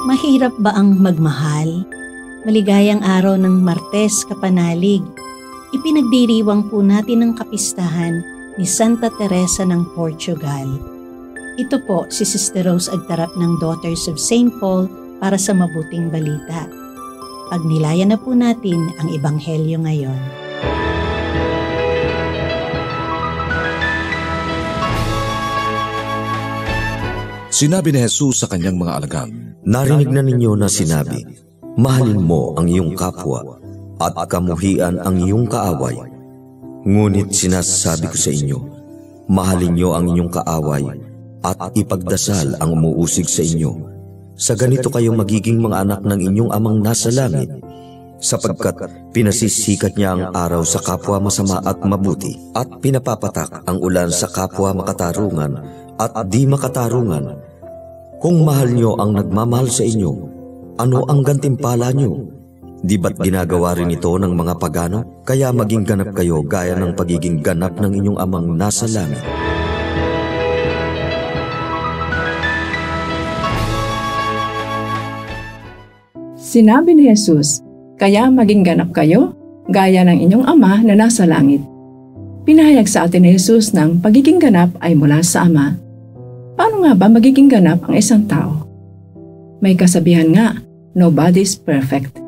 Mahirap ba ang magmahal? Maligayang araw ng Martes, kapanalig. Ipinagdiriwang po natin ang kapistahan ni Santa Teresa ng Portugal. Ito po si Sister Rose Agtarap ng Daughters of St. Paul para sa mabuting balita. Pagnilayan na po natin ang Ebanghelyo ngayon. Sinabi ni Jesus sa kanyang mga alagad, "Narinig na ninyo na sinabi, mahalin mo ang iyong kapwa at kamuhian ang iyong kaaway. Ngunit sinasabi ko sa inyo, mahalin niyo ang inyong kaaway at ipagdasal ang umuusig sa inyo. Sa ganito kayo magiging mga anak ng inyong amang nasa langit, sapagkat pinasisikat niya ang araw sa kapwa masama at mabuti, at pinapapatak ang ulan sa kapwa makatarungan at di makatarungan. Kung mahal niyo ang nagmamahal sa inyo, ano ang gantimpala niyo? Di ba't ginagawa rin ito ng mga pagano? Kaya maging ganap kayo gaya ng pagiging ganap ng inyong amang nasa langit." Sinabi ni Jesus, "Kaya maging ganap kayo gaya ng inyong Ama na nasa langit." Pinahayag sa atin ni Jesus ng pagiging ganap ay mula sa Ama. Paano nga ba magiging ganap ang isang tao? May kasabihan nga, nobody is perfect.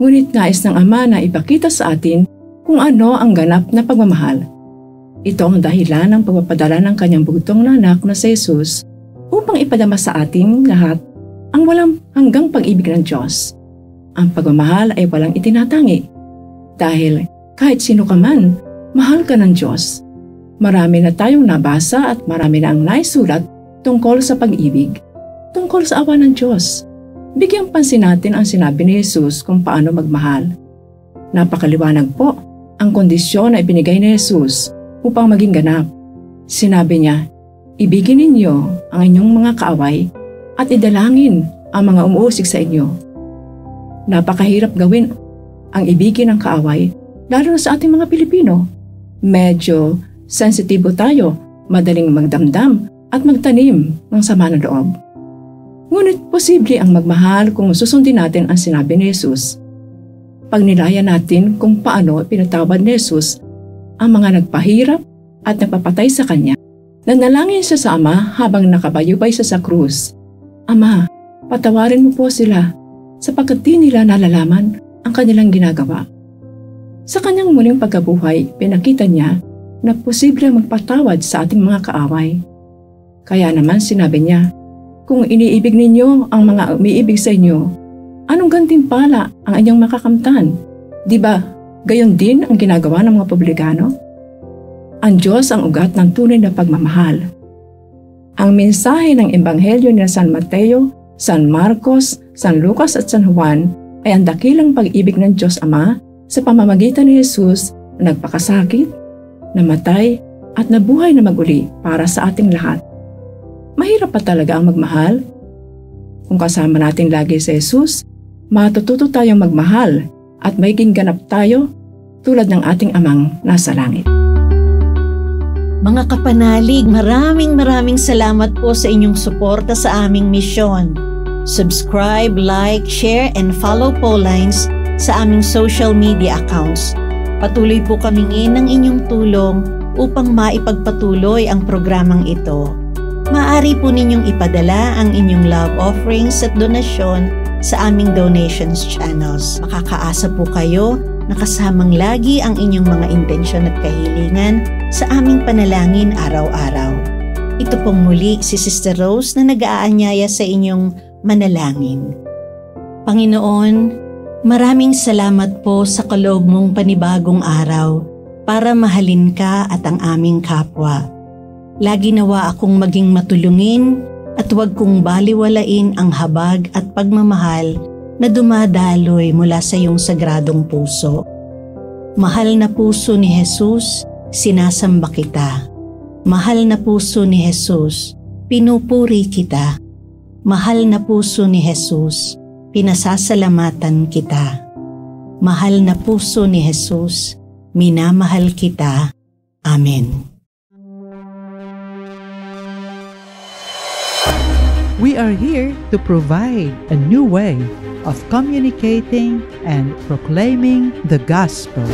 Ngunit nais ng Ama na ipakita sa atin kung ano ang ganap na pagmamahal. Ito ang dahilan ng pagpapadala ng kanyang bugtong na anak na si Jesus upang ipadama sa ating lahat ang walang hanggang pag-ibig ng Diyos. Ang pagmamahal ay walang itinatangi. Dahil kahit sino ka man, mahal ka ng Diyos. Marami na tayong nabasa at marami na ang naisulat tungkol sa pag-ibig, tungkol sa awa ng Diyos. Bigyang pansin natin ang sinabi ni Jesus kung paano magmahal. Napakaliwanag po ang kondisyon na ibinigay ni Jesus upang maging ganap. Sinabi niya, "Ibigin ninyo ang inyong mga kaaway at idalangin ang mga umuusig sa inyo." Napakahirap gawin ang ibigin ng kaaway, lalo na sa ating mga Pilipino. Medyo sensitibo tayo, madaling magdamdam at magtanim ng sama ng loob. Ngunit posible ang magmahal kung susundin natin ang sinabi ni Jesus. Pagnilayan natin kung paano pinatawad ni Jesus ang mga nagpahirap at nagpapatay sa Kanya. Nanalangin siya sa Ama habang nakabayubay siya sa krus. "Ama, patawarin mo po sila sapagkat di nila nalalaman ang kanilang ginagawa." Sa kanyang muling pagkabuhay, pinakita niya na posible magpatawad sa ating mga kaaway. Kaya naman sinabi niya, "Kung iniibig ninyo ang mga umiibig sa inyo, anong gantimpala ang inyong makakamtan? Di ba, gayon din ang ginagawa ng mga publikano?" Ang Diyos ang ugat ng tunay na pagmamahal. Ang mensahe ng Ebanghelyo ni San Mateo, San Marcos, San Lucas at San Juan ay ang dakilang pag-ibig ng Diyos Ama sa pamamagitan ni Jesus na nagpakasakit, namatay at nabuhay na maguli para sa ating lahat. Mahirap pa talaga ang magmahal? Kung kasama natin lagi si Jesus, matututo tayong magmahal at magiging ganap tayo tulad ng ating Amang nasa langit. Mga kapanalig, maraming salamat po sa inyong suporta sa aming misyon. Subscribe, like, share, and follow Paulines sa aming social media accounts. Patuloy po kaming ng inyong tulong upang maipagpatuloy ang programang ito. Maaari po ninyong ipadala ang inyong love offerings at donasyon sa aming donations channels. Makakaasa po kayo na kasamang lagi ang inyong mga intensyon at kahilingan sa aming panalangin araw-araw. Ito pong muli si Sister Rose na nag-aanyaya sa inyong manalangin. Panginoon, maraming salamat po sa kaloob mong panibagong araw para mahalin ka at ang aming kapwa. Lagi nawa akong maging matulungin at huwag kong baliwalain ang habag at pagmamahal na dumadaloy mula sa iyong sagradong puso. Mahal na puso ni Jesus, sinasamba kita. Mahal na puso ni Jesus, pinupuri kita. Mahal na puso ni Jesus, pinasasalamatan kita. Mahal na puso ni Jesus, minamahal kita. Amen. We are here to provide a new way of communicating and proclaiming the gospel.